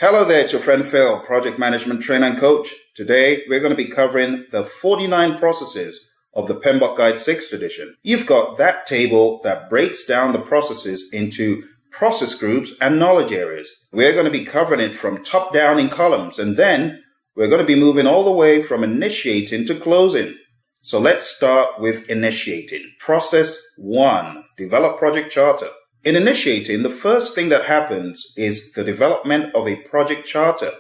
Hello there, it's your friend Phil, Project Management Trainer and Coach. Today, we're going to be covering the 49 processes of the PMBOK Guide 6th edition. You've got that table that breaks down the processes into process groups and knowledge areas. We're going to be covering it from top down in columns, and then we're going to be moving all the way from initiating to closing. So let's start with initiating. Process 1, develop project charter. In initiating, the first thing that happens is the development of a project charter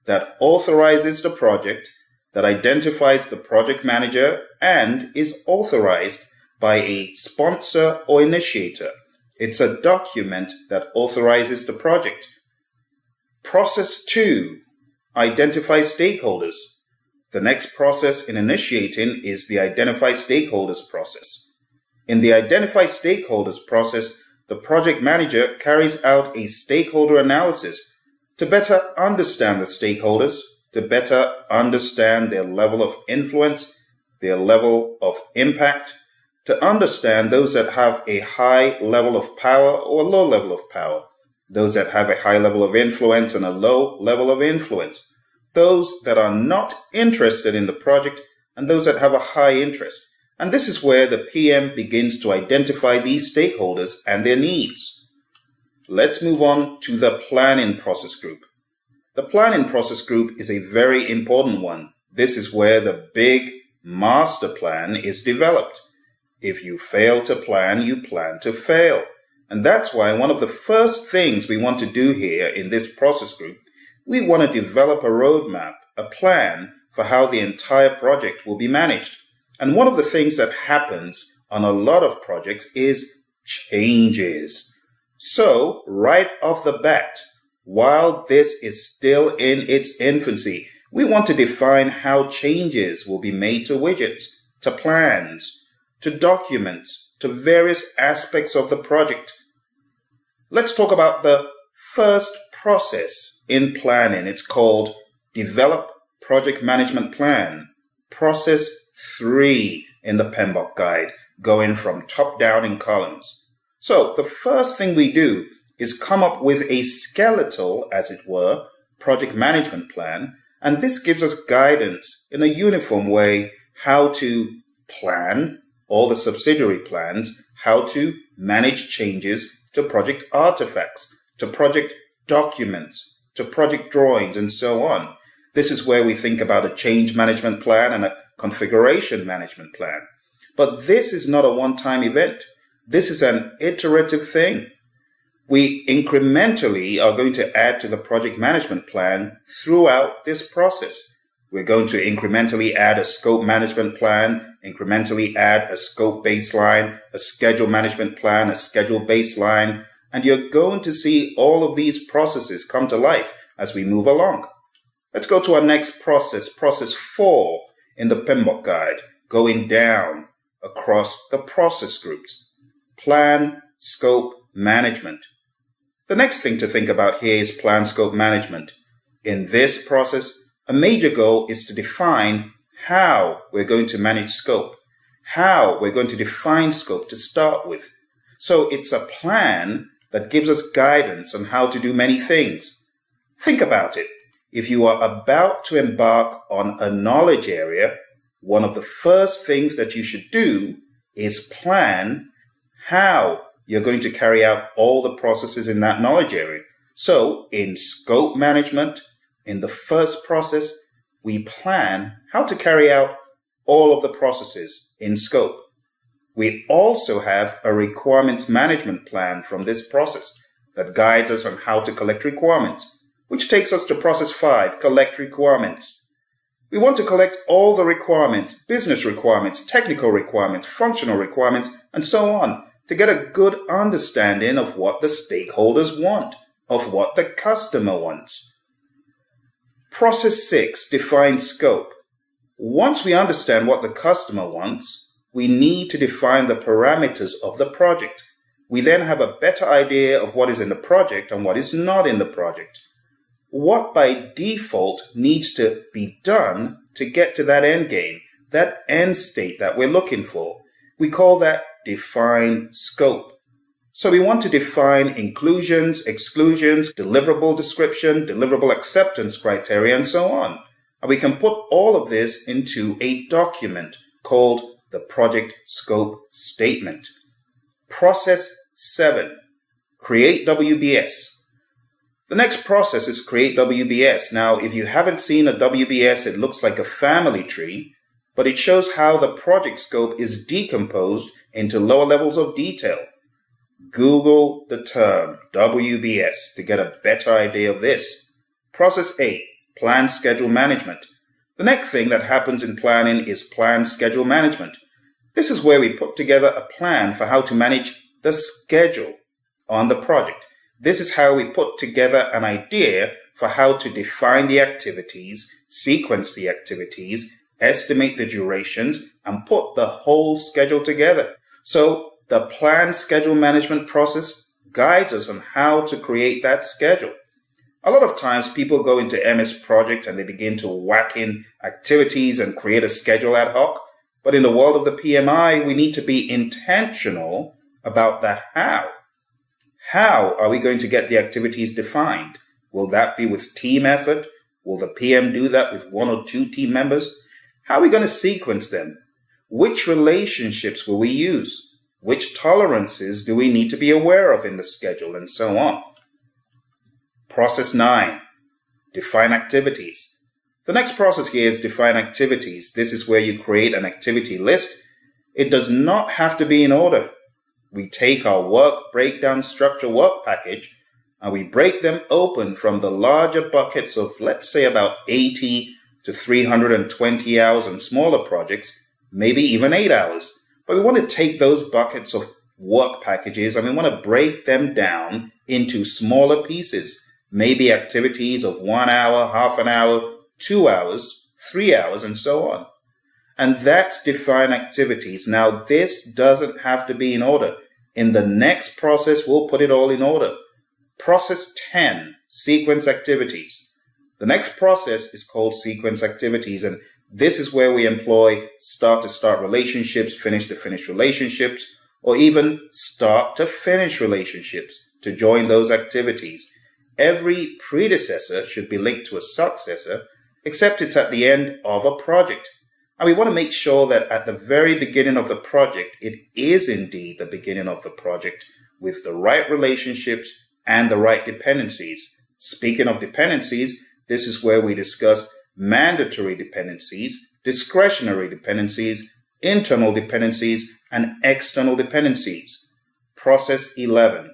that authorizes the project, that identifies the project manager, and is authorized by a sponsor or initiator. It's a document that authorizes the project. Process 2, identify stakeholders. The next process in initiating is the identify stakeholders process. In the identify stakeholders process, the project manager carries out a stakeholder analysis to better understand the stakeholders, to better understand their level of influence, their level of impact, to understand those that have a high level of power or a low level of power, those that have a high level of influence and a low level of influence, those that are not interested in the project and those that have a high interest. And this is where the PM begins to identify these stakeholders and their needs. Let's move on to the planning process group. The planning process group is a very important one. This is where the big master plan is developed. If you fail to plan, you plan to fail. And that's why one of the first things we want to do here in this process group, we want to develop a roadmap, a plan for how the entire project will be managed. And one of the things that happens on a lot of projects is changes. So, right off the bat, while this is still in its infancy, we want to define how changes will be made to widgets, to plans, to documents, to various aspects of the project. Let's talk about the first process in planning. It's called Develop Project Management Plan. Process 3 in the PMBOK Guide, going from top down in columns. So the first thing we do is come up with a skeletal, as it were, project management plan, and this gives us guidance in a uniform way how to plan all the subsidiary plans, how to manage changes to project artifacts, to project documents, to project drawings, and so on. This is where we think about a change management plan and a configuration management plan. But this is not a one-time event. This is an iterative thing. We incrementally are going to add to the project management plan throughout this process. We're going to incrementally add a scope management plan, incrementally add a scope baseline, a schedule management plan, a schedule baseline, and you're going to see all of these processes come to life as we move along. Let's go to our next process, process 4 in the PMBOK Guide, going down across the process groups. Plan, scope, management. The next thing to think about here is plan, scope, management. In this process, a major goal is to define how we're going to manage scope, how we're going to define scope to start with. So it's a plan that gives us guidance on how to do many things. Think about it. If you are about to embark on a knowledge area, one of the first things that you should do is plan how you're going to carry out all the processes in that knowledge area. So in scope management, in the first process, we plan how to carry out all of the processes in scope. We also have a requirements management plan from this process that guides us on how to collect requirements, which takes us to process 5, collect requirements. We want to collect all the requirements, business requirements, technical requirements, functional requirements, and so on, to get a good understanding of what the stakeholders want, of what the customer wants. Process 6, define scope. Once we understand what the customer wants, we need to define the parameters of the project. We then have a better idea of what is in the project and what is not in the project. What by default needs to be done to get to that end game, that end state that we're looking for. We call that define scope. So we want to define inclusions, exclusions, deliverable description, deliverable acceptance criteria, and so on. And we can put all of this into a document called the Project Scope Statement. Process 7, create WBS. The next process is create WBS. Now, if you haven't seen a WBS, it looks like a family tree, but it shows how the project scope is decomposed into lower levels of detail. Google the term WBS to get a better idea of this. Process 8, plan schedule management. The next thing that happens in planning is plan schedule management. This is where we put together a plan for how to manage the schedule on the project. This is how we put together an idea for how to define the activities, sequence the activities, estimate the durations, and put the whole schedule together. So the plan schedule management process guides us on how to create that schedule. A lot of times people go into MS Project and they begin to whack in activities and create a schedule ad hoc. But in the world of the PMI, we need to be intentional about the how. How are we going to get the activities defined? Will that be with team effort? Will the PM do that with 1 or 2 team members? How are we going to sequence them? Which relationships will we use? Which tolerances do we need to be aware of in the schedule, and so on? Process 9, define activities. The next process here is define activities. This is where you create an activity list. It does not have to be in order. We take our work breakdown structure work package and we break them open from the larger buckets of, let's say, about 80 to 320 hours on smaller projects, maybe even 8 hours. But we want to take those buckets of work packages and we want to break them down into smaller pieces, maybe activities of 1 hour, half an hour, 2 hours, 3 hours, and so on. And that's define activities. Now, this doesn't have to be in order. In the next process, we'll put it all in order. Process 10, sequence activities. The next process is called sequence activities, and this is where we employ start-to-start relationships, finish-to-finish relationships, or even start-to-finish relationships to join those activities. Every predecessor should be linked to a successor, except it's at the end of a project. And we want to make sure that at the very beginning of the project, it is indeed the beginning of the project with the right relationships and the right dependencies. Speaking of dependencies, this is where we discuss mandatory dependencies, discretionary dependencies, internal dependencies, and external dependencies. Process 11,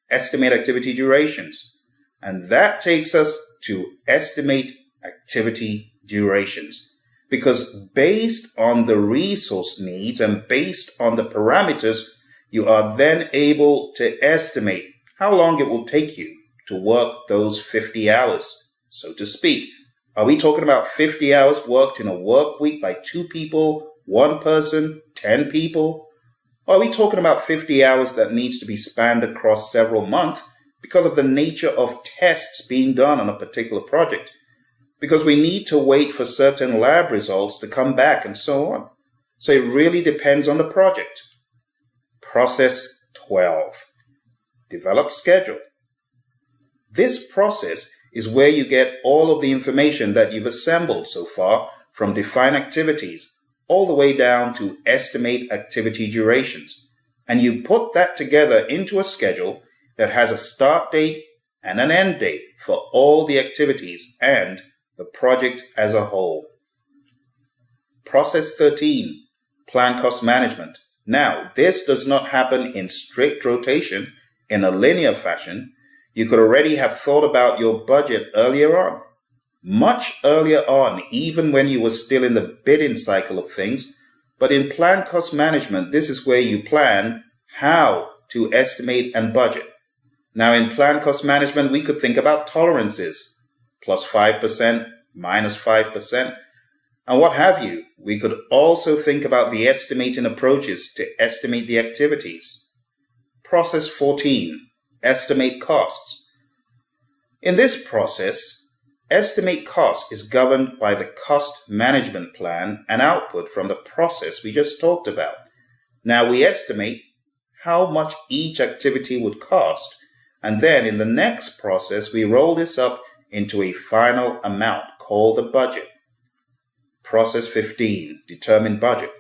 estimate activity durations. And that takes us to estimate activity durations. Because based on the resource needs and based on the parameters, you are then able to estimate how long it will take you to work those 50 hours, so to speak. Are we talking about 50 hours worked in a work week by 2 people, 1 person, 10 people? Or are we talking about 50 hours that needs to be spanned across several months because of the nature of tests being done on a particular project? Because we need to wait for certain lab results to come back and so on. So it really depends on the project. Process 12, develop schedule. This process is where you get all of the information that you've assembled so far from define activities all the way down to estimate activity durations. And you put that together into a schedule that has a start date and an end date for all the activities and the project as a whole. Process 13, plan cost management. Now, this does not happen in strict rotation in a linear fashion. You could already have thought about your budget earlier on, much earlier on, even when you were still in the bidding cycle of things. But in plan cost management, this is where you plan how to estimate and budget. Now, in plan cost management, we could think about tolerances, plus 5%, minus 5%, and what have you. We could also think about the estimating approaches to estimate the activities. Process 14, estimate costs. In this process, estimate cost is governed by the cost management plan and output from the process we just talked about. Now we estimate how much each activity would cost. And then in the next process, we roll this up into a final amount called the budget. Process 15, determine budget.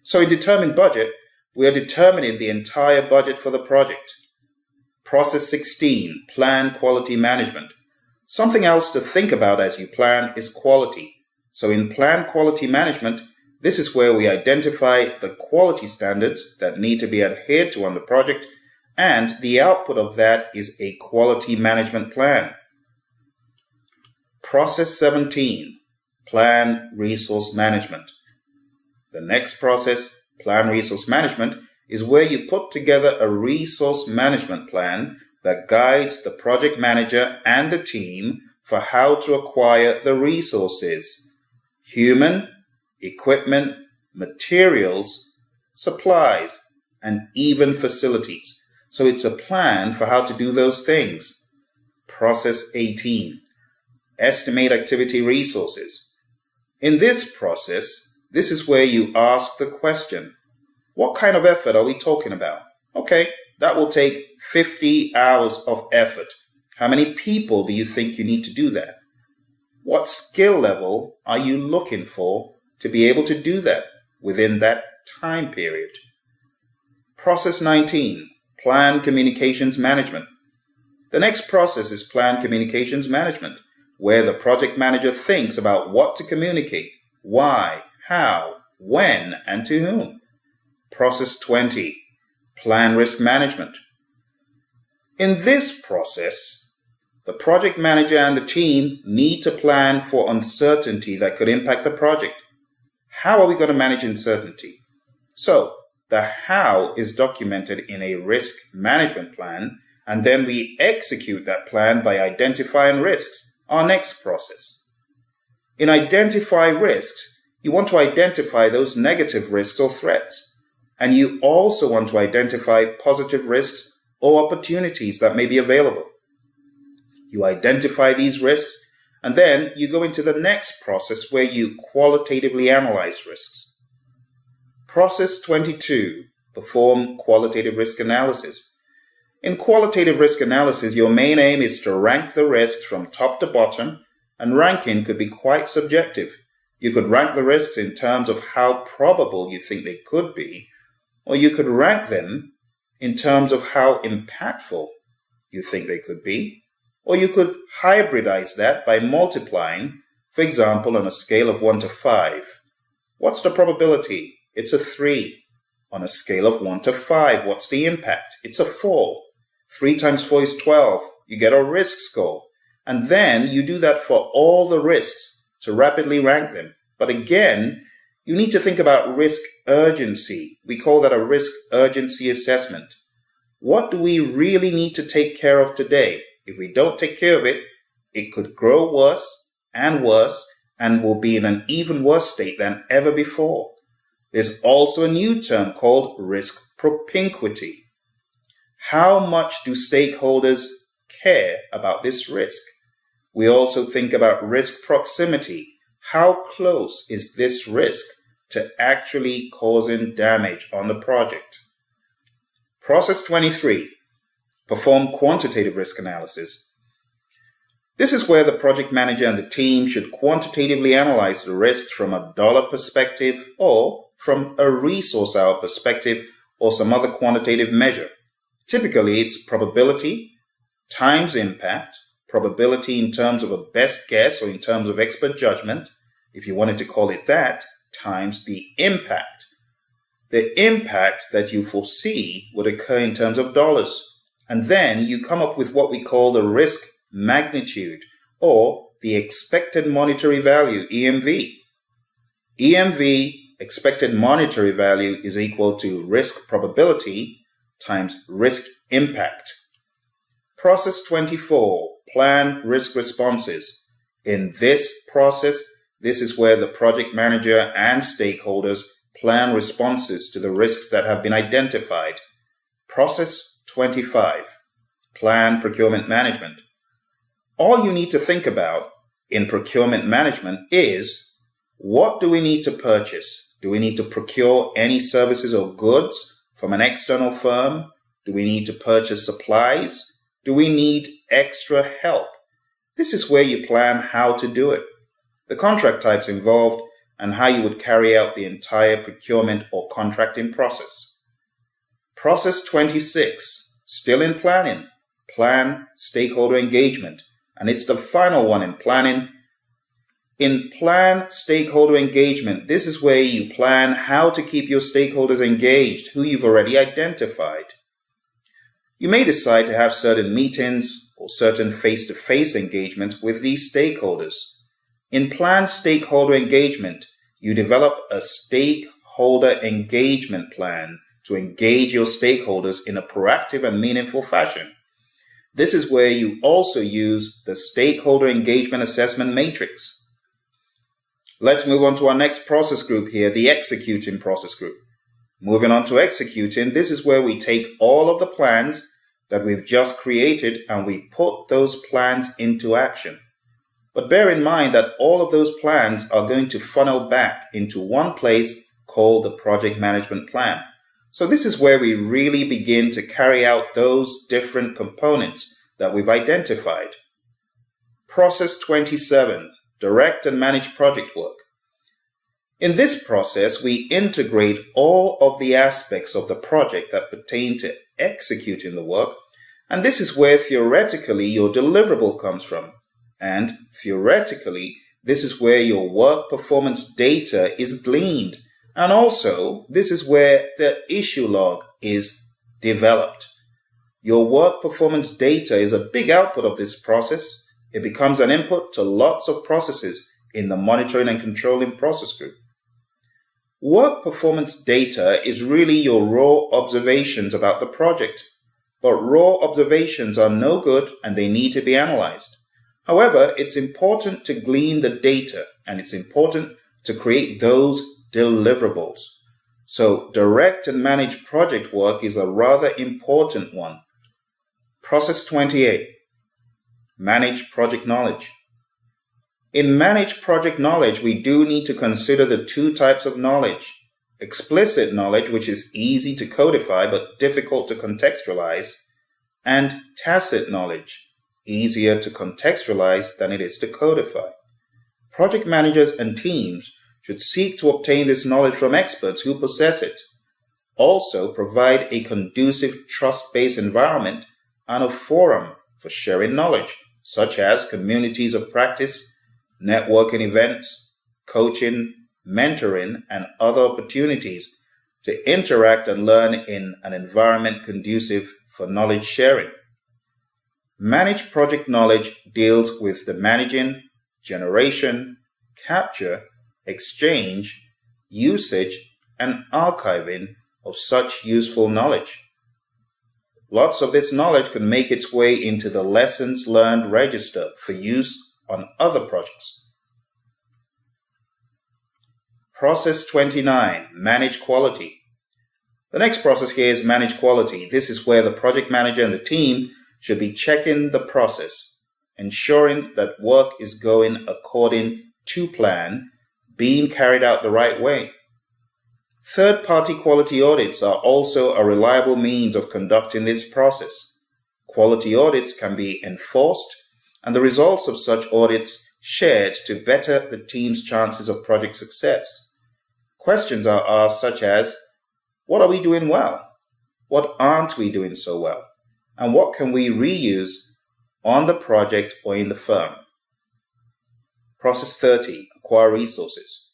So in determine budget, we are determining the entire budget for the project. Process 16, plan quality management. Something else to think about as you plan is quality. So in plan quality management, this is where we identify the quality standards that need to be adhered to on the project, and the output of that is a quality management plan. Process 17, plan resource management. The next process, plan resource management, is where you put together a resource management plan that guides the project manager and the team for how to acquire the resources: human, equipment, materials, supplies, and even facilities. So it's a plan for how to do those things. Process 18, estimate activity resources. In this process, this is where you ask the question, what kind of effort are we talking about? Okay, that will take 50 hours of effort. How many people do you think you need to do that? What skill level are you looking for to be able to do that within that time period? Process 19, plan communications management. The next process is plan communications management, where the project manager thinks about what to communicate, why, how, when, and to whom. Process 20, plan risk management. In this process, the project manager and the team need to plan for uncertainty that could impact the project. How are we going to manage uncertainty? So, the how is documented in a risk management plan, and then we execute that plan by identifying risks, our next process. In identify risks, you want to identify those negative risks or threats, and you also want to identify positive risks or opportunities that may be available. You identify these risks, and then you go into the next process where you qualitatively analyze risks. Process 22, perform qualitative risk analysis. In qualitative risk analysis, your main aim is to rank the risks from top to bottom, and ranking could be quite subjective. You could rank the risks in terms of how probable you think they could be, or you could rank them in terms of how impactful you think they could be, or you could hybridize that by multiplying, for example, on a scale of 1 to 5. What's the probability? It's a 3. On a scale of 1 to 5, what's the impact? It's a 4. 3 times 4 is 12. You get a risk score. And then you do that for all the risks to rapidly rank them. But again, you need to think about risk urgency. We call that a risk urgency assessment. What do we really need to take care of today? If we don't take care of it, it could grow worse and will be in an even worse state than ever before. There's also a new term called risk propinquity. How much do stakeholders care about this risk? We also think about risk proximity. How close is this risk to actually causing damage on the project? Process 23. Perform quantitative risk analysis. This is where the project manager and the team should quantitatively analyze the risks from a dollar perspective or from a resource hour perspective or some other quantitative measure. Typically, it's probability times impact, probability in terms of a best guess or in terms of expert judgment, if you wanted to call it that, times the impact. The impact that you foresee would occur in terms of dollars. And then you come up with what we call the risk magnitude or the expected monetary value, EMV. EMV, expected monetary value, is equal to risk probability times risk impact. Process 24, plan risk responses. In this process, this is where the project manager and stakeholders plan responses to the risks that have been identified. Process 25, plan procurement management. All you need to think about in procurement management is, what do we need to purchase? Do we need to procure any services or goods from an external firm? Do we need to purchase supplies? Do we need extra help? This is where you plan how to do it, the contract types involved, and how you would carry out the entire procurement or contracting process. Process 26, still in planning. Plan stakeholder engagement, and it's the final one in planning. In plan stakeholder engagement, this is where you plan how to keep your stakeholders engaged, who you've already identified. You may decide to have certain meetings or certain face-to-face engagements with these stakeholders. In plan stakeholder engagement, you develop a stakeholder engagement plan to engage your stakeholders in a proactive and meaningful fashion. This is where you also use the stakeholder engagement assessment matrix. Let's move on to our next process group here, the executing process group. Moving on to executing, this is where we take all of the plans that we've just created and we put those plans into action. But bear in mind that all of those plans are going to funnel back into one place called the project management plan. So this is where we really begin to carry out those different components that we've identified. Process 27, direct and manage project work. In this process, we integrate all of the aspects of the project that pertain to executing the work, and this is where theoretically your deliverable comes from. And theoretically, this is where your work performance data is gleaned. And also, this is where the issue log is developed. Your work performance data is a big output of this process. It becomes an input to lots of processes in the monitoring and controlling process group. Work performance data is really your raw observations about the project. But raw observations are no good and they need to be analyzed. However, it's important to glean the data and it's important to create those deliverables. So direct and manage project work is a rather important one. Process 28, manage project knowledge. In manage project knowledge, we do need to consider the two types of knowledge. Explicit knowledge, which is easy to codify but difficult to contextualize, and tacit knowledge, easier to contextualize than it is to codify. Project managers and teams should seek to obtain this knowledge from experts who possess it. Also, provide a conducive, trust-based environment and a forum for sharing knowledge, such as communities of practice, networking events, coaching, mentoring, and other opportunities to interact and learn in an environment conducive for knowledge sharing. Managed project knowledge deals with the managing, generation, capture, exchange, usage, and archiving of such useful knowledge. Lots of this knowledge can make its way into the lessons learned register for use on other projects. Process 29, manage quality. The next process here is manage quality. This is where the project manager and the team should be checking the process, ensuring that work is going according to plan, being carried out the right way. Third-party quality audits are also a reliable means of conducting this process. Quality audits can be enforced, and the results of such audits shared to better the team's chances of project success. Questions are asked such as, what are we doing well? What aren't we doing so well? And what can we reuse on the project or in the firm? Process 30, acquire resources.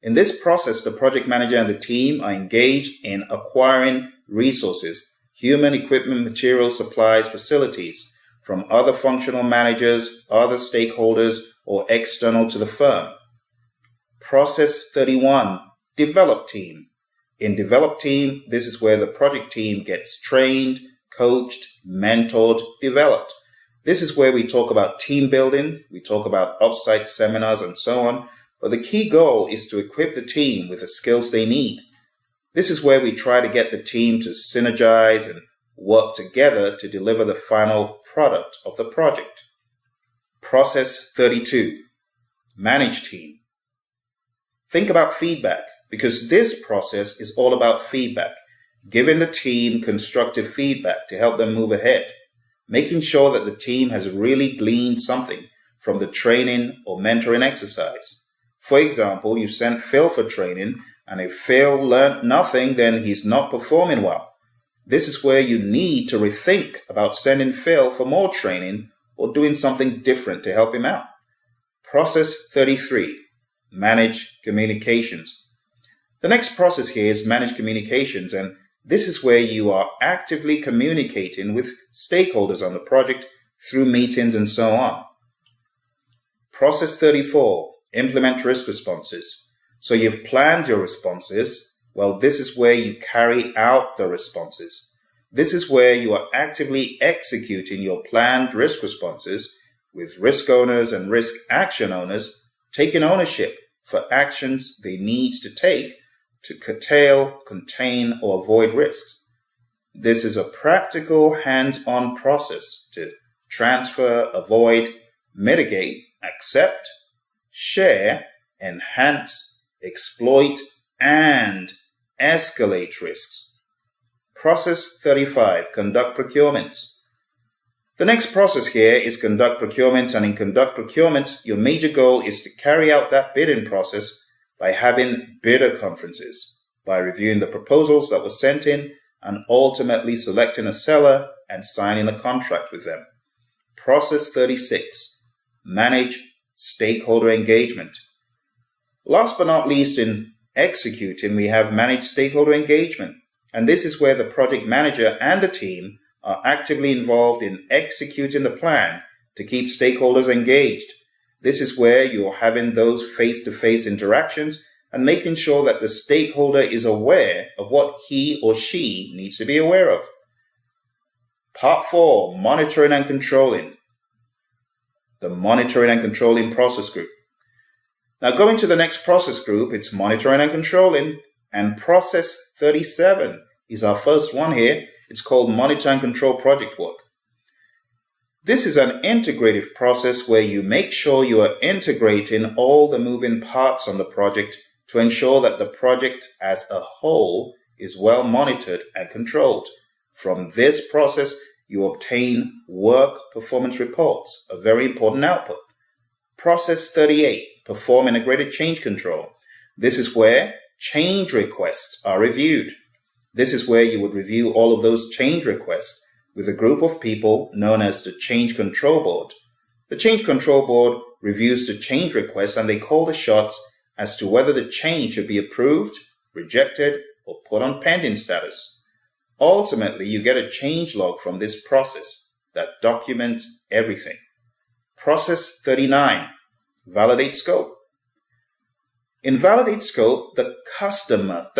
In this process, the project manager and the team are engaged in acquiring resources, human, equipment, materials, supplies, facilities, from other functional managers, other stakeholders, or external to the firm. Process 31, develop team. In develop team, this is where the project team gets trained, coached, mentored, developed. This is where we talk about team building, we talk about off-site seminars and so on, but the key goal is to equip the team with the skills they need. This is where we try to get the team to synergize and work together to deliver the final product of the project. Process 32, manage team. Think about feedback, because this process is all about feedback. giving the team constructive feedback to help them move ahead, making sure that the team has really gleaned something from the training or mentoring exercise. For example, you sent Phil for training, and if Phil learned nothing, then he's not performing well. This is where you need to rethink about sending Phil for more training or doing something different to help him out. Process 33, manage communications. The next process here is manage communications, and this is where you are actively communicating with stakeholders on the project through meetings and so on. Process 34, implement risk responses. So you've planned your responses. Well, this is where you carry out the responses. This is where you are actively executing your planned risk responses with risk owners and risk action owners taking ownership for actions they need to take to curtail, contain, or avoid risks. This is a practical, hands-on process to transfer, avoid, mitigate, accept, share, enhance, exploit, and escalate risks. Process 35, conduct procurements. The next process here is conduct procurements, and in conduct procurement, your major goal is to carry out that bidding process by having bidder conferences, by reviewing the proposals that were sent in, and ultimately selecting a seller and signing a contract with them. Process 36, manage stakeholder engagement. Last but not least, in executing, we have managed stakeholder engagement, and this is where the project manager and the team are actively involved in executing the plan to keep stakeholders engaged. This is where you're having those face-to-face interactions and making sure that the stakeholder is aware of what he or she needs to be aware of. Part 4, monitoring and controlling. The monitoring and controlling process group. Now going to the next process group, it's monitoring and controlling, and process 37 is our first one here. It's called monitor and control project work. This is an integrative process where you make sure you are integrating all the moving parts on the project to ensure that the project as a whole is well monitored and controlled. From this process, you obtain work performance reports, a very important output. Process 38, perform integrated change control. This is where change requests are reviewed. This is where you would review all of those change requests with a group of people known as the Change Control Board. The Change Control Board reviews the change requests, and they call the shots as to whether the change should be approved, rejected, or put on pending status. Ultimately, you get a change log from this process that documents everything. Process 39, validate scope. In validate scope, the customer,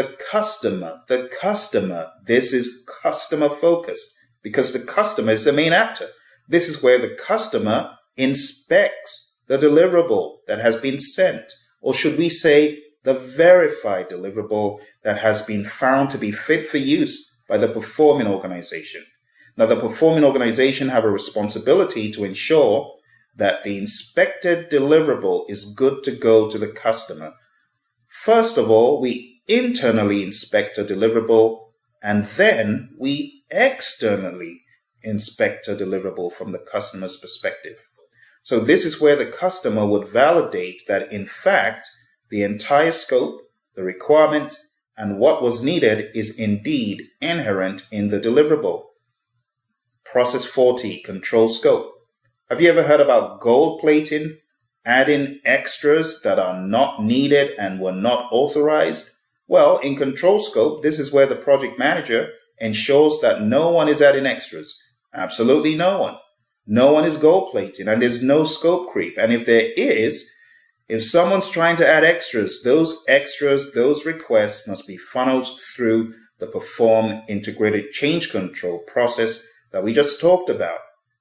this is customer focused because the customer is the main actor. This is where the customer inspects the deliverable that has been sent, or should we say the verified deliverable that has been found to be fit for use by the performing organization. Now, the performing organization have a responsibility to ensure that the inspected deliverable is good to go to the customer. First of all, we internally inspect a deliverable, and then we externally inspect a deliverable from the customer's perspective. So this is where the customer would validate that, in fact, the entire scope, the requirement, and what was needed is indeed inherent in the deliverable. Process 40, control scope. Have you ever heard about gold plating, adding extras that are not needed and were not authorized? Well, in control scope, this is where the project manager ensures that no one is adding extras. Absolutely no one. No one is gold plating, and there's no scope creep. And if there is, if someone's trying to add extras, those requests must be funneled through the perform integrated change control process that we just talked about.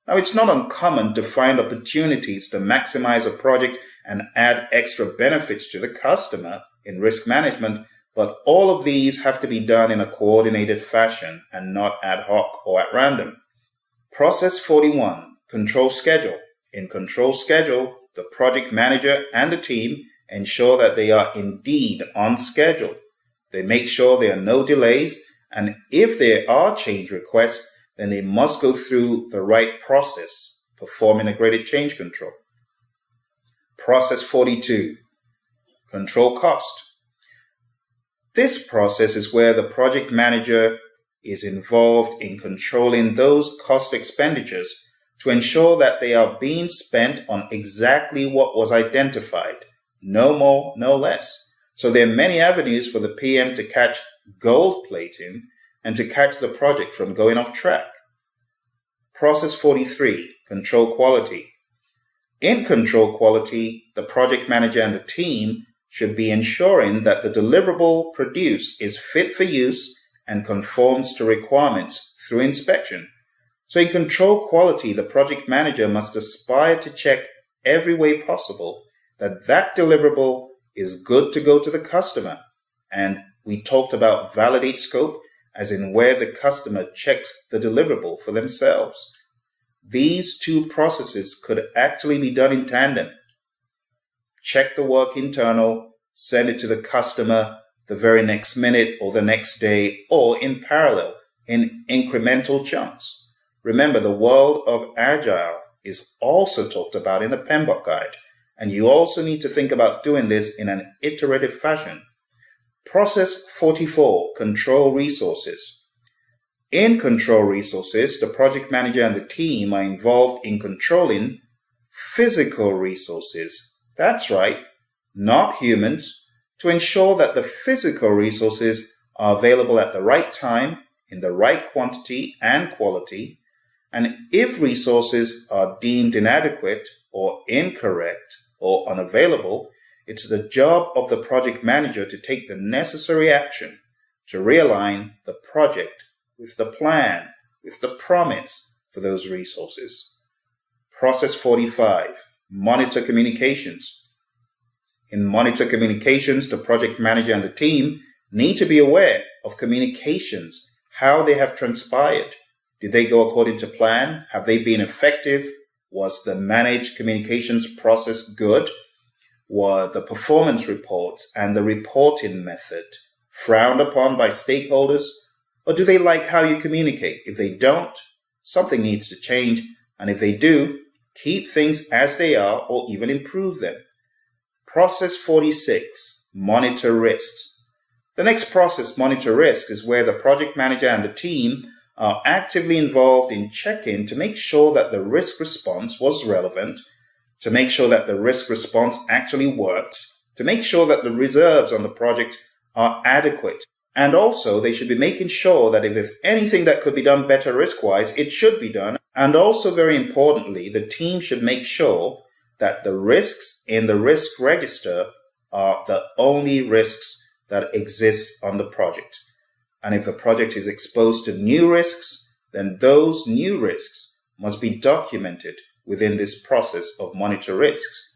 Now, it's not uncommon to find opportunities to maximize a project and add extra benefits to the customer in risk management, but all of these have to be done in a coordinated fashion and not ad hoc or at random. Process 41, control schedule. In control schedule, the project manager and the team ensure that they are indeed on schedule. They make sure there are no delays, And if there are change requests, then they must go through the right process, perform integrated change control. Process 42, control cost. This process is where the project manager is involved in controlling those cost expenditures to ensure that they are being spent on exactly what was identified, no more, no less. So there are many avenues for the PM to catch gold plating and to catch the project from going off track. Process 43, control quality. In control quality, the project manager and the team should be ensuring that the deliverable produced is fit for use and conforms to requirements through inspection. So in control quality, the project manager must aspire to check every way possible that that deliverable is good to go to the customer. And we talked about validate scope, as in where the customer checks the deliverable for themselves. These two processes could actually be done in tandem. Check the work internal, send it to the customer the very next minute or the next day, or in parallel, in incremental chunks. Remember, the world of Agile is also talked about in the PMBOK guide, and you also need to think about doing this in an iterative fashion. Process 44, control resources. In control resources, the project manager and the team are involved in controlling physical resources. That's right, not humans, to ensure that the physical resources are available at the right time, in the right quantity and quality, and if resources are deemed inadequate or incorrect or unavailable, it's the job of the project manager to take the necessary action to realign the project with the plan, with the promise for those resources. Process 45, monitor communications. In monitor communications, the project manager and the team need to be aware of communications, how they have transpired. Did they go according to plan? Have they been effective? Was the managed communications process good? Were the performance reports and the reporting method frowned upon by stakeholders? Or do they like how you communicate? If they don't, something needs to change. And if they do, keep things as they are or even improve them. Process 46, monitor risks. The next process, monitor risks, is where the project manager and the team are actively involved in checking to make sure that the risk response was relevant, to make sure that the risk response actually worked, to make sure that the reserves on the project are adequate. And also, they should be making sure that if there's anything that could be done better risk-wise, it should be done. And also, very importantly, the team should make sure that the risks in the risk register are the only risks that exist on the project. And if the project is exposed to new risks, then those new risks must be documented within this process of monitor risks.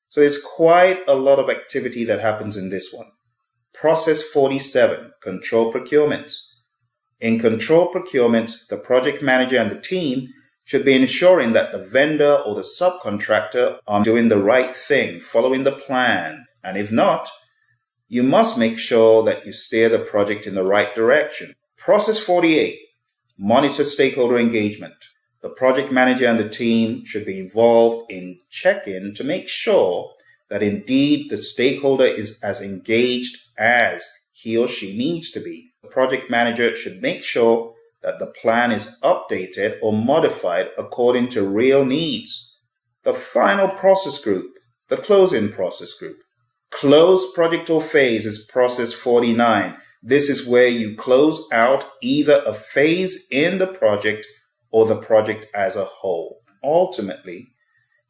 So there's quite a lot of activity that happens in this one. Process 47, control procurements. In control procurements, the project manager and the team should be ensuring that the vendor or the subcontractor are doing the right thing, following the plan. And if not, you must make sure that you steer the project in the right direction. Process 48, monitor stakeholder engagement. The project manager and the team should be involved in checking to make sure that indeed the stakeholder is as engaged as he or she needs to be. The project manager should make sure that the plan is updated or modified according to real needs. The final process group, the closing process group. Close project or phase is process 49. This is where you close out either a phase in the project or the project as a whole. Ultimately,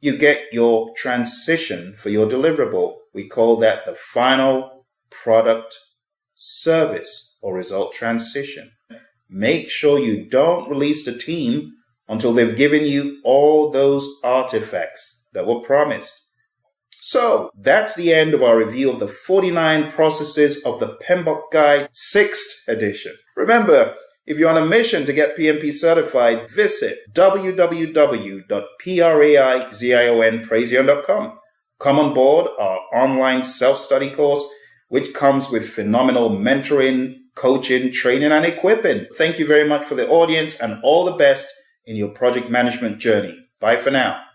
you get your transition for your deliverable. We call that the final product, service, or result transition. Make sure you don't release the team until they've given you all those artifacts that were promised. So that's the end of our review of the 49 processes of the PMBOK Guide 6th edition. Remember, if you're on a mission to get PMP certified, visit www.praizionpraizion.com. Come on board our online self-study course, which comes with phenomenal mentoring, coaching, training, and equipping. Thank you very much for the audience and all the best in your project management journey. Bye for now.